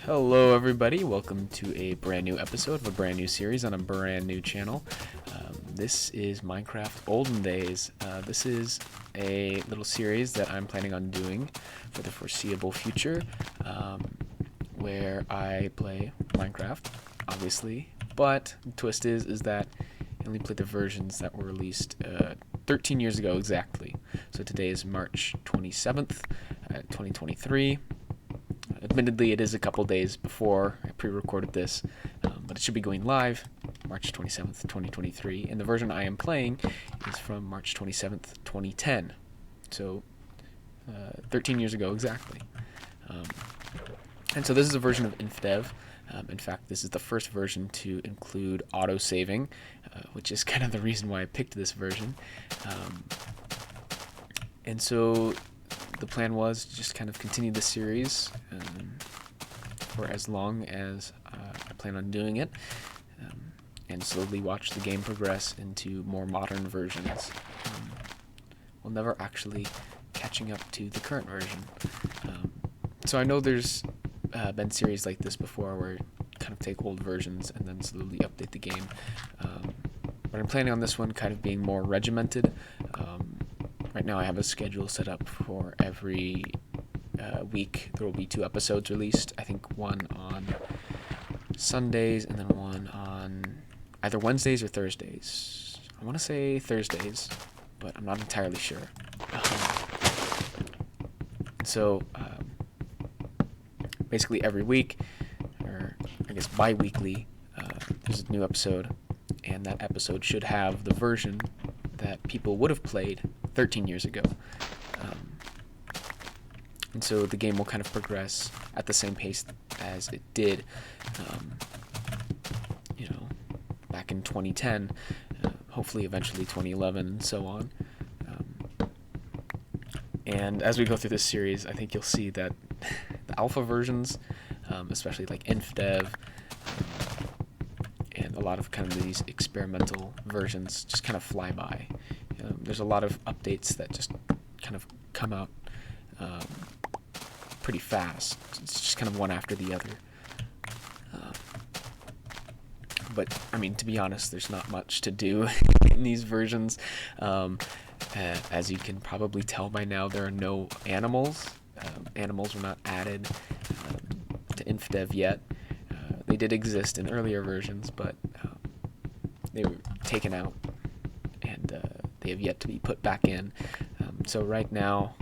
Hello everybody, welcome to a brand new episode of a brand new series on a brand new channel. This is Minecraft Olden Days. This is a little series that I'm planning on doing for the foreseeable future, where I play Minecraft, obviously, but the twist is that I only play the versions that were released 13 years ago exactly. So today is March 27th, 2023. Admittedly, it is a couple days before I pre-recorded this, but it should be going live March 27th, 2023, and the version I am playing is from March 27th, 2010, so 13 years ago exactly. And so this is a version of Infdev. In fact, this is the first version to include auto-saving, which is kind of the reason why I picked this version. And so the plan was to just kind of continue the series for as long as I plan on doing it, and slowly watch the game progress into more modern versions. While never actually catching up to the current version. So I know there's been series like this before where you kind of take old versions and then slowly update the game. But I'm planning on this one kind of being more regimented. Right now I have a schedule set up for every week. There will be 2 episodes released. I think one on Sundays and then one on either Wednesdays or Thursdays. I want to say Thursdays, but I'm not entirely sure. So basically every week, or I guess bi-weekly, there's a new episode, and that episode should have the version that people would have played 13 years ago. And so the game will kind of progress at the same pace as it did, back in 2010, hopefully eventually 2011, and so on. And as we go through this series, I think you'll see that the alpha versions, especially like Infdev, and a lot of kind of these experimental versions just kind of fly by. There's a lot of updates that just kind of come out pretty fast. It's just kind of one after the other. But, I mean, to be honest, there's not much to do in these versions. As you can probably tell by now, there are no animals. Animals were not added to Infdev yet. They did exist in earlier versions, but they were taken out, and they have yet to be put back in. So right now,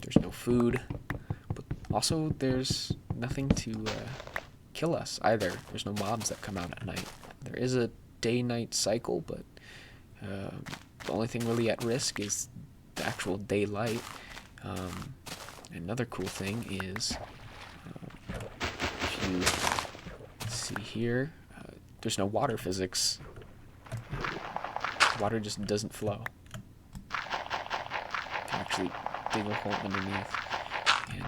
there's no food, but also there's nothing to kill us either. There's no mobs that come out at night. There is a day-night cycle, but the only thing really at risk is the actual daylight. Another cool thing is, if you see here, there's no water physics. Water just doesn't flow. You can actually dig a hole underneath, and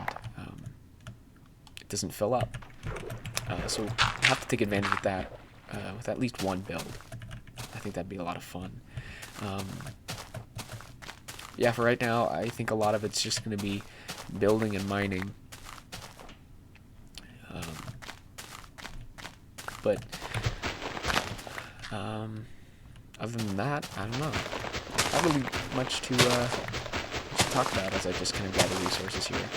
it doesn't fill up. So we'll have to take advantage of that with at least one build. I think that'd be a lot of fun. Yeah, for right now, I think a lot of it's just going to be building and mining. But other than that, I don't know. Not really much to talk about as I just kind of gather resources here.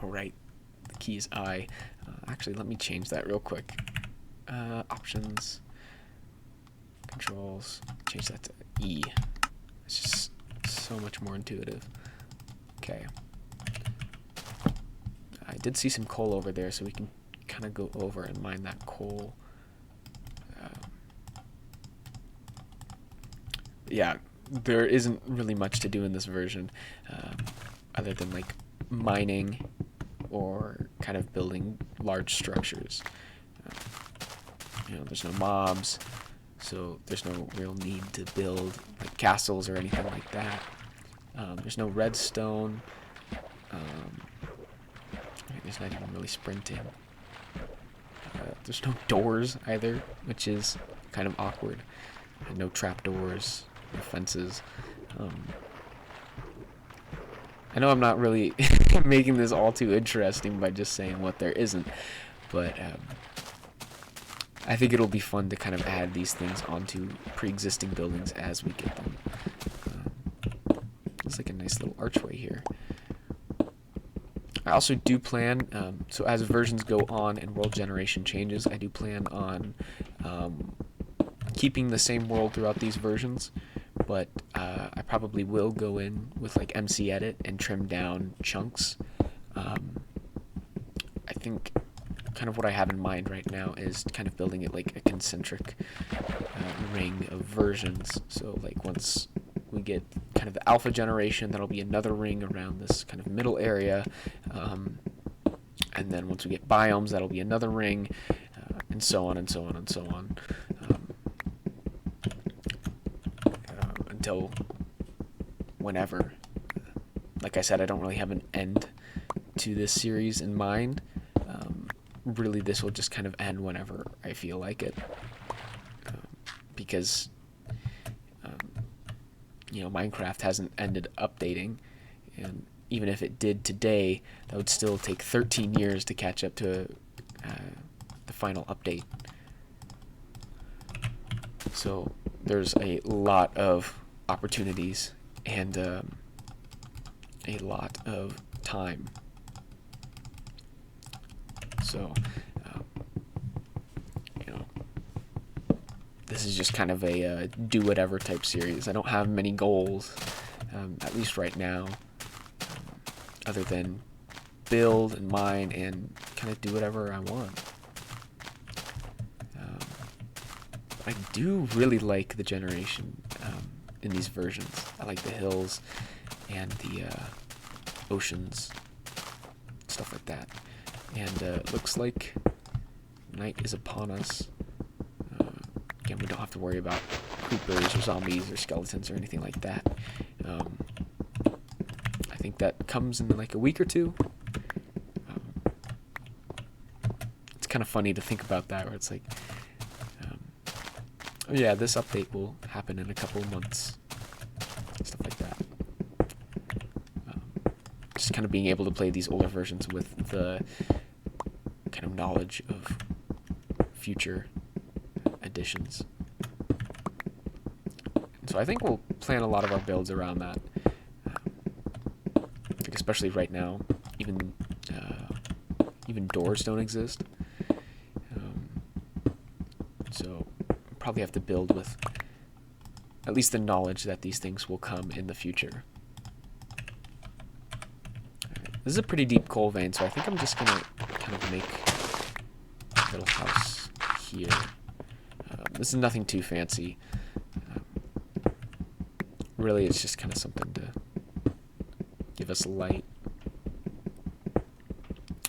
Alright, the key is I. Actually, let me change that real quick. Options, controls, change that to E. It's just so much more intuitive. Okay. I did see some coal over there, so we can kind of go over and mine that coal. Yeah, there isn't really much to do in this version, other than like mining or kind of building large structures. There's no mobs, so there's no real need to build like castles or anything like that. There's no redstone. There's not even really sprinting. There's no doors either, which is kind of awkward. No trapdoors, no fences. I know I'm not really making this all too interesting by just saying what there isn't, but I think it'll be fun to kind of add these things onto pre-existing buildings as we get them. It's like a nice little archway here. I also do plan, so as versions go on and world generation changes, I do plan on keeping the same world throughout these versions, but I probably will go in with like MC Edit and trim down chunks. I think kind of what I have in mind right now is kind of building it like a concentric ring of versions. So like once we get kind of the alpha generation, that'll be another ring around this kind of middle area, and then once we get biomes, that'll be another ring, and so on and so on and so on, until whenever. Like I said, I don't really have an end to this series in mind. Really, this will just kind of end whenever I feel like it, because Minecraft hasn't ended updating, and even if it did today, that would still take 13 years to catch up to the final update. So there's a lot of opportunities and a lot of time. So, this is just kind of a do-whatever type series. I don't have many goals, at least right now, other than build and mine and kind of do whatever I want. I do really like the generation in these versions. I like the hills and the oceans, stuff like that. And it looks like night is upon us. Again, we don't have to worry about creepers or zombies or skeletons or anything like that. I think that comes in like a week or two. It's kind of funny to think about that, where it's like, oh yeah, this update will happen in a couple of months, stuff like that. Just kind of being able to play these older versions with the kind of knowledge of future editions. So I think we'll plan a lot of our builds around that. Like especially right now, even doors don't exist. So probably have to build with at least the knowledge that these things will come in the future. This is a pretty deep coal vein, so I think I'm just gonna kind of make a little house here. This is nothing too fancy. Really, it's just kind of something to give us light.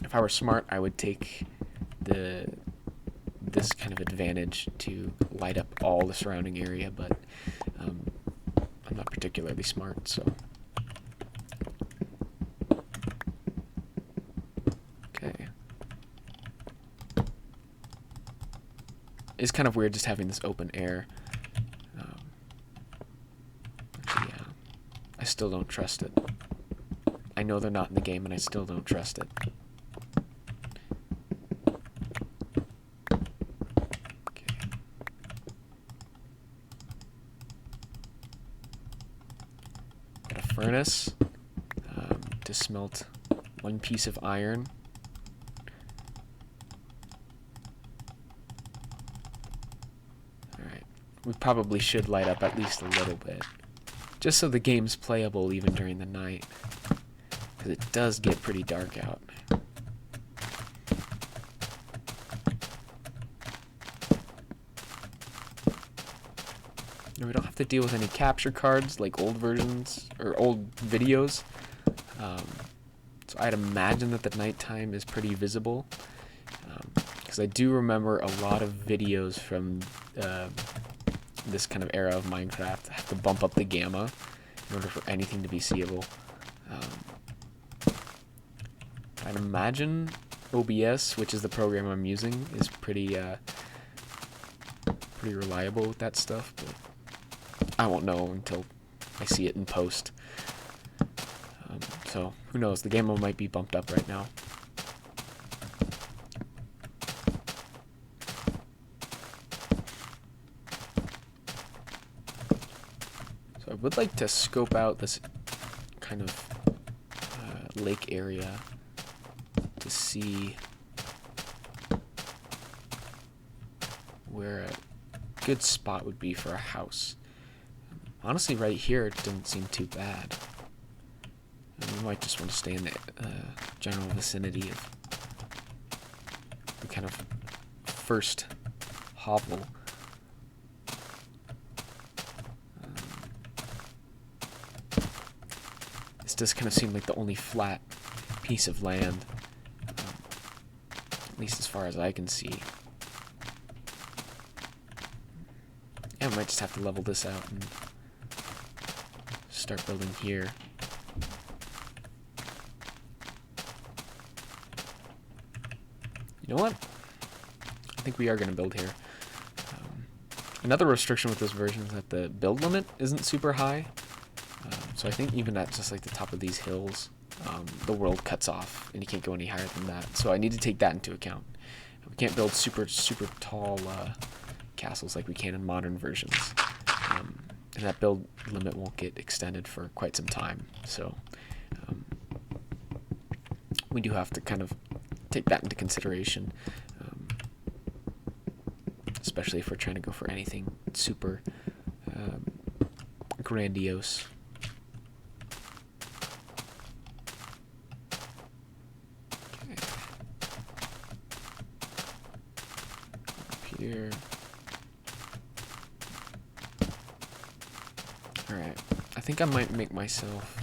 If I were smart, I would take this kind of advantage to light up all the surrounding area, but I'm not particularly smart, so. Okay. It's kind of weird just having this open air. Actually, yeah, I still don't trust it. I know they're not in the game, and I still don't trust it. Okay. Got a furnace to smelt one piece of iron. We probably should light up at least a little bit, just so the game's playable even during the night, because it does get pretty dark out. And we don't have to deal with any capture cards like old versions or old videos, so I'd imagine that the nighttime is pretty visible, because I do remember a lot of videos from this kind of era of Minecraft have to bump up the gamma in order for anything to be seeable. I'd imagine OBS, which is the program I'm using, is pretty reliable with that stuff, but I won't know until I see it in post. So who knows? The game mode might be bumped up right now. So I would like to scope out this kind of lake area to see where a good spot would be for a house. Honestly, right here it doesn't seem too bad. We might just want to stay in the general vicinity of the kind of first hovel. This does kind of seem like the only flat piece of land, at least as far as I can see. Yeah, I might just have to level this out and start building here. You know what? I think we are going to build here. Another restriction with this version is that the build limit isn't super high. So I think even at just like the top of these hills, the world cuts off and you can't go any higher than that. So I need to take that into account. We can't build super tall castles like we can in modern versions. And that build limit won't get extended for quite some time. So we do have to kind of take that into consideration, especially if we're trying to go for anything super grandiose. Okay. Up here. Alright, I think I might make myself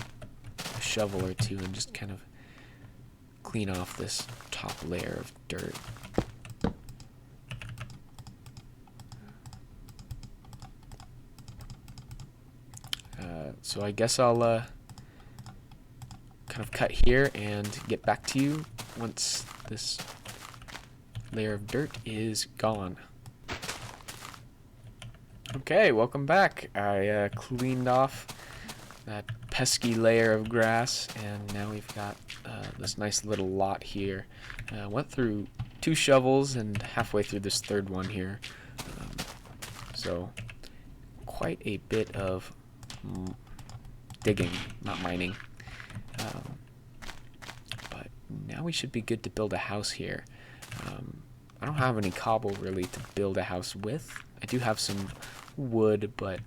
a shovel or two and just kind of clean off this top layer of dirt. So I guess I'll kind of cut here and get back to you once this layer of dirt is gone. Okay, welcome back. I cleaned off that pesky layer of grass, and now we've got this nice little lot here. Went through 2 shovels and halfway through this third one here. So quite a bit of digging, not mining. But now we should be good to build a house here. I don't have any cobble really to build a house with. I do have some wood, but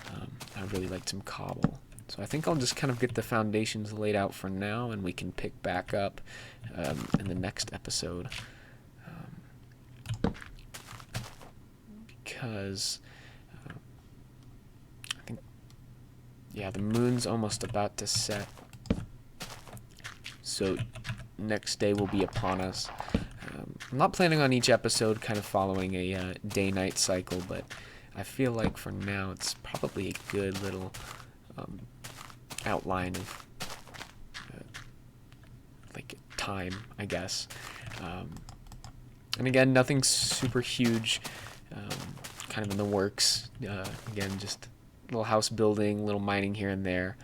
I really like some cobble. So I think I'll just kind of get the foundations laid out for now, and we can pick back up in the next episode. Because I think, yeah, the moon's almost about to set. So next day will be upon us. I'm not planning on each episode kind of following a day-night cycle, but I feel like for now it's probably a good little outline of like time, I guess. And again, nothing super huge, kind of in the works. Again, just little house building, little mining here and there.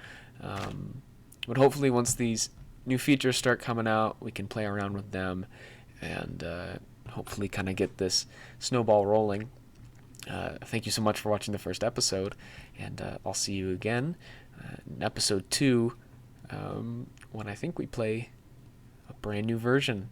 But hopefully once these new features start coming out, we can play around with them and hopefully kind of get this snowball rolling. Thank you so much for watching the first episode, and I'll see you again in episode 2 when I think we play a brand new version.